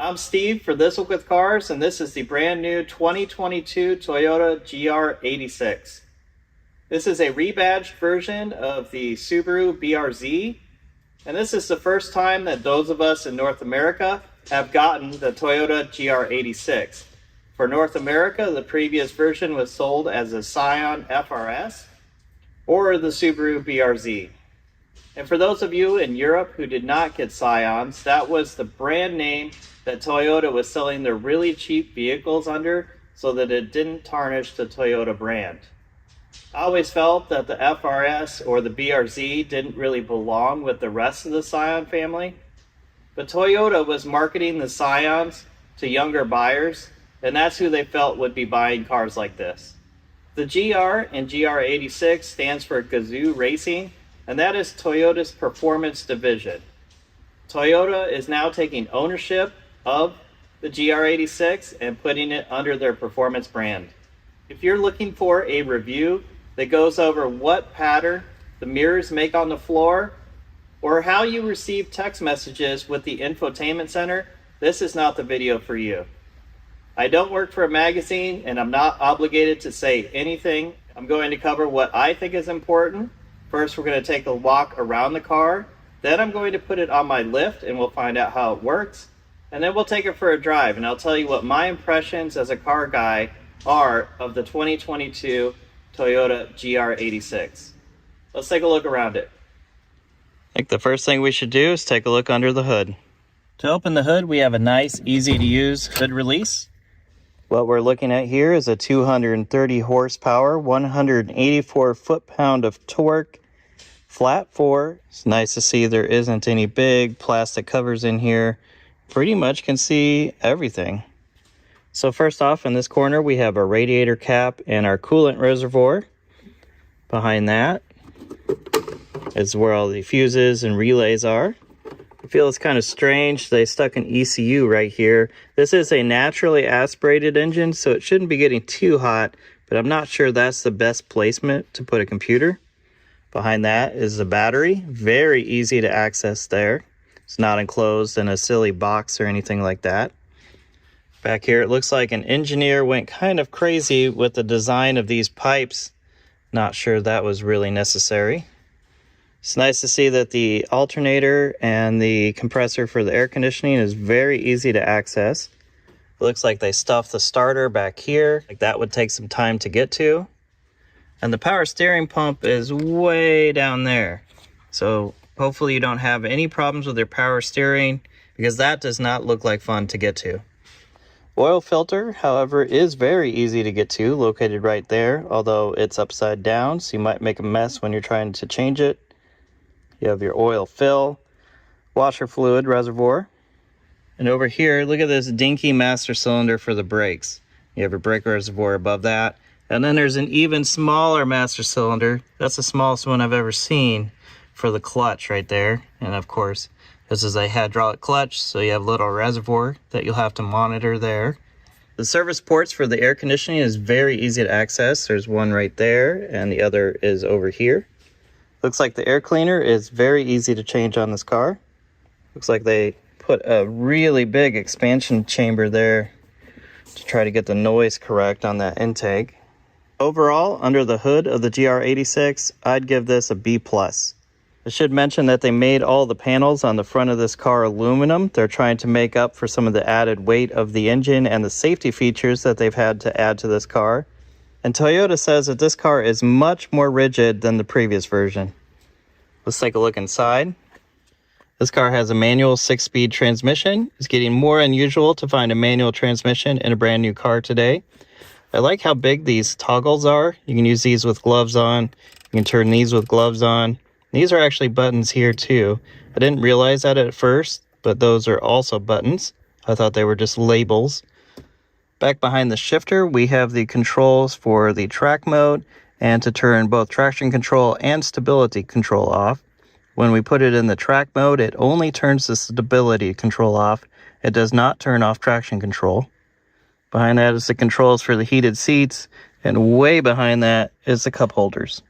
I'm Steve for This Week with Cars, and this is the brand new 2022 Toyota GR86. This is a rebadged version of the Subaru BRZ, and this is the first time that those of us in North America have gotten the Toyota GR86. For North America, the previous version was sold as a Scion FRS or the Subaru BRZ. And for those of you in Europe who did not get Scions, that was the brand name that Toyota was selling their really cheap vehicles under so that it didn't tarnish the Toyota brand. I always felt that the FRS or the BRZ didn't really belong with the rest of the Scion family, but Toyota was marketing the Scions to younger buyers, and that's who they felt would be buying cars like this. The GR in GR86 stands for Gazoo Racing, and that is Toyota's performance division. Toyota is now taking ownership of the GR86 and putting it under their performance brand. If you're looking for a review that goes over what pattern the mirrors make on the floor or how you receive text messages with the infotainment center, this is not the video for you. I don't work for a magazine and I'm not obligated to say anything. I'm going to cover what I think is important. First, we're going to take a walk around the car. Then I'm going to put it on my lift and we'll find out how it works. And then we'll take it for a drive and I'll tell you what my impressions as a car guy are of the 2022 Toyota GR86. Let's take a look around it. I think the first thing we should do is take a look under the hood. To open the hood, we have a nice, easy to use hood release. What we're looking at here is a 230 horsepower, 184 foot-pound of torque, flat 4. It's nice to see there isn't any big plastic covers in here. Pretty much can see everything. So first off, in this corner, we have our radiator cap and our coolant reservoir. Behind that is where all the fuses and relays are. I feel it's kind of strange they stuck an ECU right here. This is a naturally aspirated engine, so it shouldn't be getting too hot, but I'm not sure that's the best placement to put a computer. Behind that is the battery. Very easy to access there. It's not enclosed in a silly box or anything like that. Back here, it looks like an engineer went kind of crazy with the design of these pipes. Not sure that was really necessary. It's nice to see that the alternator and the compressor for the air conditioning is very easy to access. It looks like they stuffed the starter back here. Like that would take some time to get to. And the power steering pump is way down there. So hopefully you don't have any problems with your power steering because that does not look like fun to get to. Oil filter, however, is very easy to get to, located right there, although it's upside down, so you might make a mess when you're trying to change it. You have your oil fill, washer fluid reservoir. And over here, look at this dinky master cylinder for the brakes. You have your brake reservoir above that. And then there's an even smaller master cylinder. That's the smallest one I've ever seen for the clutch right there. And of course, this is a hydraulic clutch, so you have a little reservoir that you'll have to monitor there. The service ports for the air conditioning is very easy to access. There's one right there, and the other is over here. Looks like the air cleaner is very easy to change on this car. Looks like they put a really big expansion chamber there to try to get the noise correct on that intake. Overall, under the hood of the GR86, I'd give this a B+. I should mention that they made all the panels on the front of this car aluminum. They're trying to make up for some of the added weight of the engine and the safety features that they've had to add to this car. And Toyota says that this car is much more rigid than the previous version. Let's take a look inside. This car has a manual 6-speed transmission. It's getting more unusual to find a manual transmission in a brand new car today. I like how big these toggles are. You can use these with gloves on. You can turn these with gloves on. These are actually buttons here too. I didn't realize that at first, but those are also buttons. I thought they were just labels. Back behind the shifter, we have the controls for the track mode and to turn both traction control and stability control off. When we put it in the track mode, it only turns the stability control off. It does not turn off traction control. Behind that is the controls for the heated seats, and way behind that is the cup holders.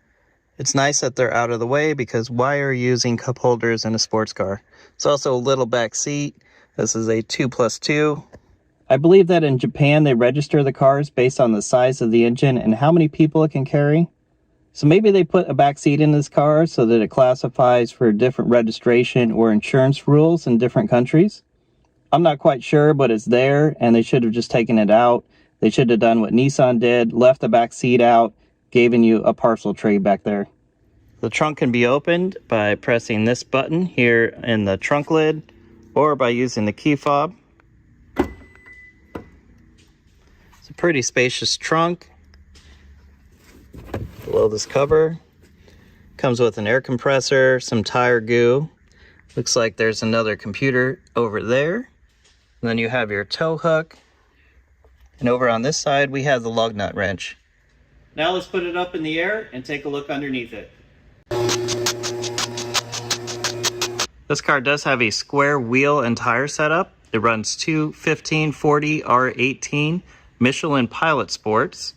It's nice that they're out of the way because why are you using cup holders in a sports car? It's also a little back seat. This is a 2+2. I believe that in Japan they register the cars based on the size of the engine and how many people it can carry. So maybe they put a back seat in this car so that it classifies for different registration or insurance rules in different countries. I'm not quite sure, but it's there, and they should have just taken it out. They should have done what Nissan did, left the back seat out, giving you a parcel tray back there. The trunk can be opened by pressing this button here in the trunk lid, or by using the key fob. It's a pretty spacious trunk. Below this cover comes with an air compressor, some tire goo. Looks like there's another computer over there. And then you have your tow hook. And over on this side, we have the lug nut wrench. Now let's put it up in the air and take a look underneath it. This car does have a square wheel and tire setup. It runs two 1540 R18 Michelin Pilot Sports.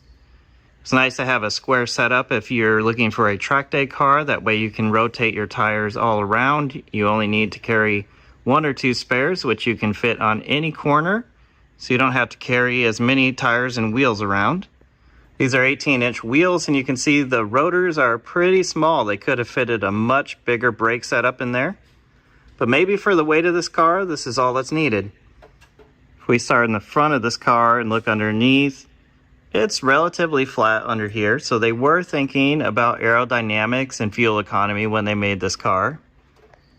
It's nice to have a square setup if you're looking for a track day car. That way you can rotate your tires all around. You only need to carry one or two spares, which you can fit on any corner, so you don't have to carry as many tires and wheels around. These are 18-inch wheels, and you can see the rotors are pretty small. They could have fitted a much bigger brake setup in there. But maybe for the weight of this car, this is all that's needed. If we start in the front of this car and look underneath, it's relatively flat under here, so they were thinking about aerodynamics and fuel economy when they made this car.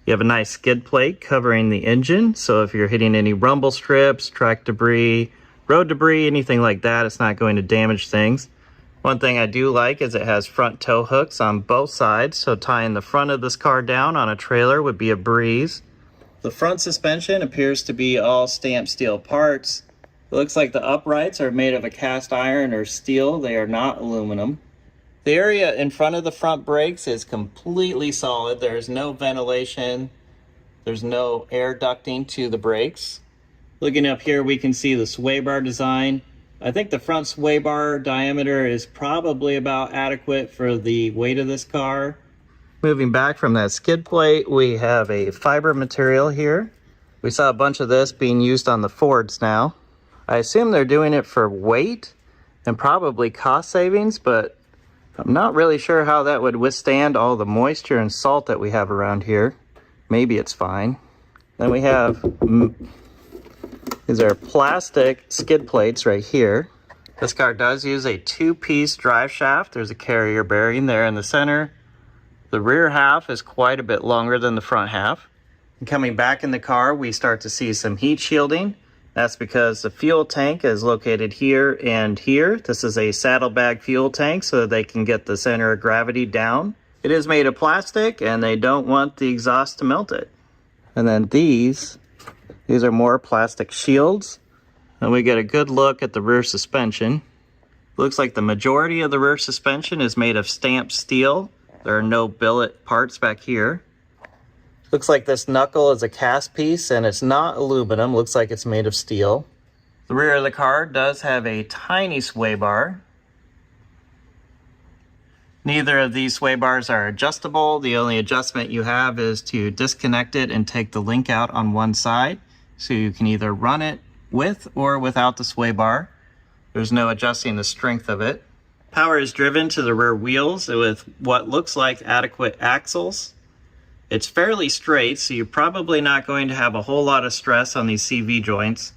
You have a nice skid plate covering the engine, so if you're hitting any rumble strips, track debris, road debris, anything like that, it's not going to damage things. One thing I do like is it has front tow hooks on both sides, so tying the front of this car down on a trailer would be a breeze. The front suspension appears to be all stamped steel parts. It looks like the uprights are made of a cast iron or steel. They are not aluminum. The area in front of the front brakes is completely solid. There's no ventilation. There's no air ducting to the brakes. Looking up here, we can see the sway bar design. I think the front sway bar diameter is probably about adequate for the weight of this car. Moving back from that skid plate, we have a fiber material here. We saw a bunch of this being used on the Fords now. I assume they're doing it for weight and probably cost savings, but I'm not really sure how that would withstand all the moisture and salt that we have around here. Maybe it's fine. Then we have, these are plastic skid plates right here. This car does use a two-piece drive shaft. There's a carrier bearing there in the center. The rear half is quite a bit longer than the front half. And coming back in the car, we start to see some heat shielding. That's because the fuel tank is located here and here. This is a saddlebag fuel tank so that they can get the center of gravity down. It is made of plastic and they don't want the exhaust to melt it. And then these are more plastic shields. And we get a good look at the rear suspension. Looks like the majority of the rear suspension is made of stamped steel. There are no billet parts back here. Looks like this knuckle is a cast piece and it's not aluminum. Looks like it's made of steel. The rear of the car does have a tiny sway bar. Neither of these sway bars are adjustable. The only adjustment you have is to disconnect it and take the link out on one side. So you can either run it with or without the sway bar. There's no adjusting the strength of it. Power is driven to the rear wheels with what looks like adequate axles. It's fairly straight, so you're probably not going to have a whole lot of stress on these CV joints.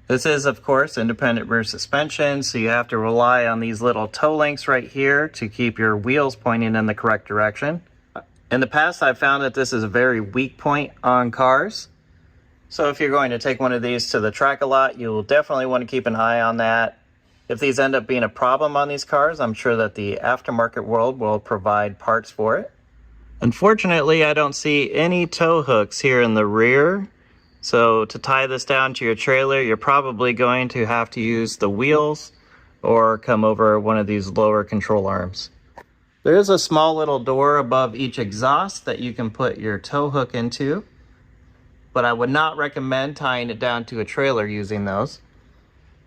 This is, of course, independent rear suspension, so you have to rely on these little toe links right here to keep your wheels pointing in the correct direction. In the past, I've found that this is a very weak point on cars. So if you're going to take one of these to the track a lot, you'll definitely want to keep an eye on that. If these end up being a problem on these cars, I'm sure that the aftermarket world will provide parts for it. Unfortunately, I don't see any tow hooks here in the rear. So to tie this down to your trailer, you're probably going to have to use the wheels or come over one of these lower control arms. There is a small little door above each exhaust that you can put your tow hook into, but I would not recommend tying it down to a trailer using those.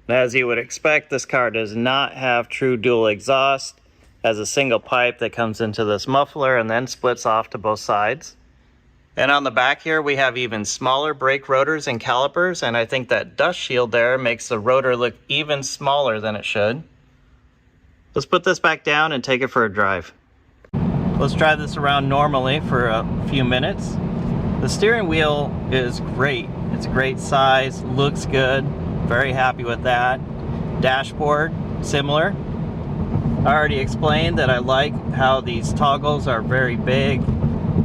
As you would expect, this car does not have true dual exhaust. Has a single pipe that comes into this muffler and then splits off to both sides. And on the back here, we have even smaller brake rotors and calipers, and I think that dust shield there makes the rotor look even smaller than it should. Let's put this back down and take it for a drive. Let's drive this around normally for a few minutes. The steering wheel is great. It's a great size, looks good, very happy with that. Dashboard, similar. I already explained that I like how these toggles are very big.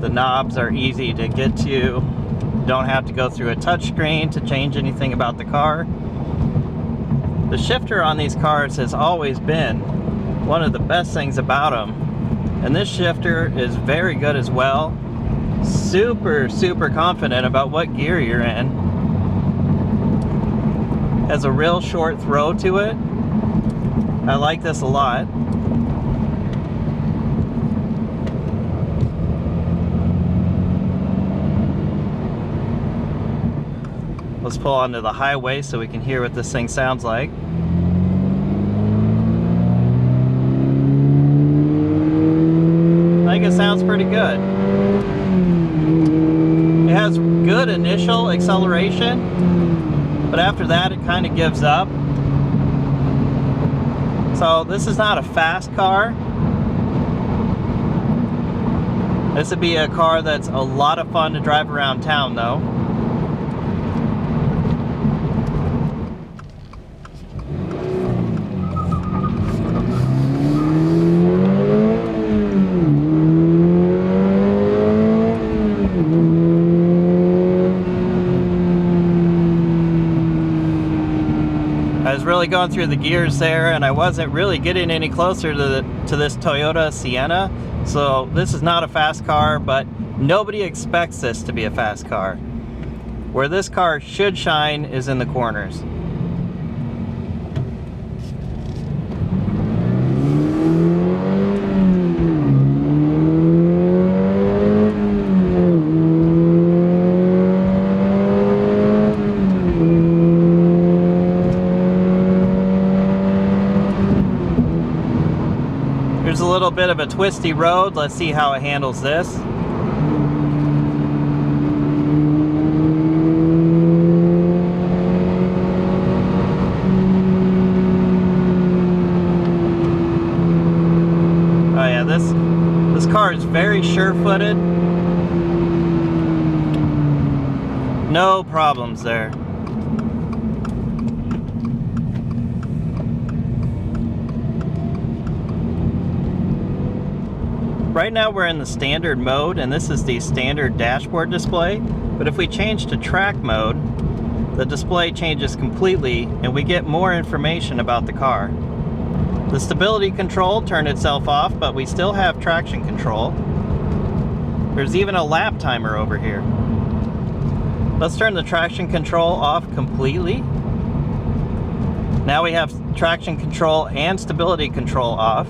The knobs are easy to get to. You don't have to go through a touchscreen to change anything about the car. The shifter on these cars has always been one of the best things about them. And this shifter is very good as well. Super confident about what gear you're in. Has a real short throw to it. I like this a lot. Let's pull onto the highway so we can hear what this thing sounds like. I think it sounds pretty good. It has good initial acceleration, but after that it kind of gives up. So this is not a fast car. This would be a car that's a lot of fun to drive around town though. I was really going through the gears there, and I wasn't really getting any closer to this Toyota Sienna. So this is not a fast car, but nobody expects this to be a fast car. Where this car should shine is in the corners. Here's a little bit of a twisty road. Let's see how it handles this. Oh yeah, this car is very sure-footed. No problems there. Right now we're in the standard mode, and this is the standard dashboard display. But if we change to track mode, the display changes completely and we get more information about the car. The stability control turned itself off, but we still have traction control. There's even a lap timer over here. Let's turn the traction control off completely. Now we have traction control and stability control off.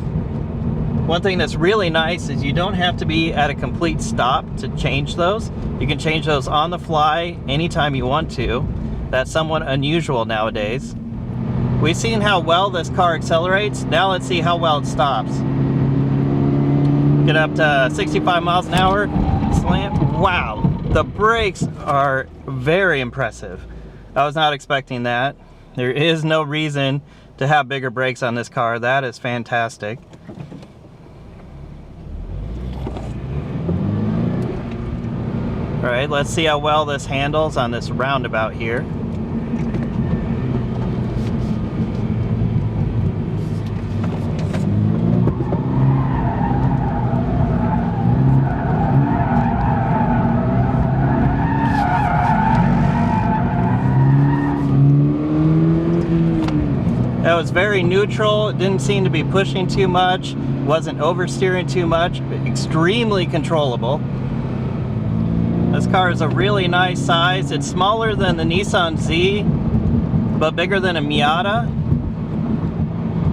One thing that's really nice is you don't have to be at a complete stop to change those. You can change those on the fly anytime you want to. That's somewhat unusual nowadays. We've seen how well this car accelerates. Now let's see how well it stops. Get up to 65 miles an hour, slam. Wow, the brakes are very impressive. I was not expecting that. There is no reason to have bigger brakes on this car. That is fantastic. All right, let's see how well this handles on this roundabout here. That was very neutral. It didn't seem to be pushing too much, wasn't oversteering too much, but extremely controllable. This car is a really nice size. It's smaller than the Nissan Z, but bigger than a Miata.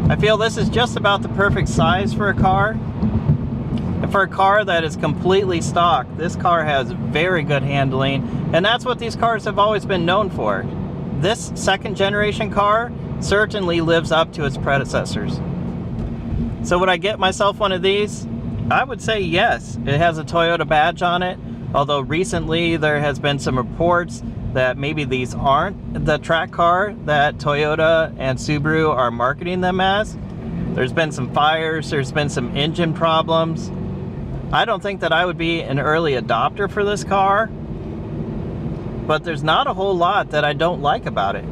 I feel this is just about the perfect size for a car. And for a car that is completely stock, this car has very good handling, and that's what these cars have always been known for. This second generation car certainly lives up to its predecessors. So would I get myself one of these? I would say yes. It has a Toyota badge on it. Although recently there has been some reports that maybe these aren't the track car that Toyota and Subaru are marketing them as. There's been some fires, there's been some engine problems. I don't think that I would be an early adopter for this car, but there's not a whole lot that I don't like about it.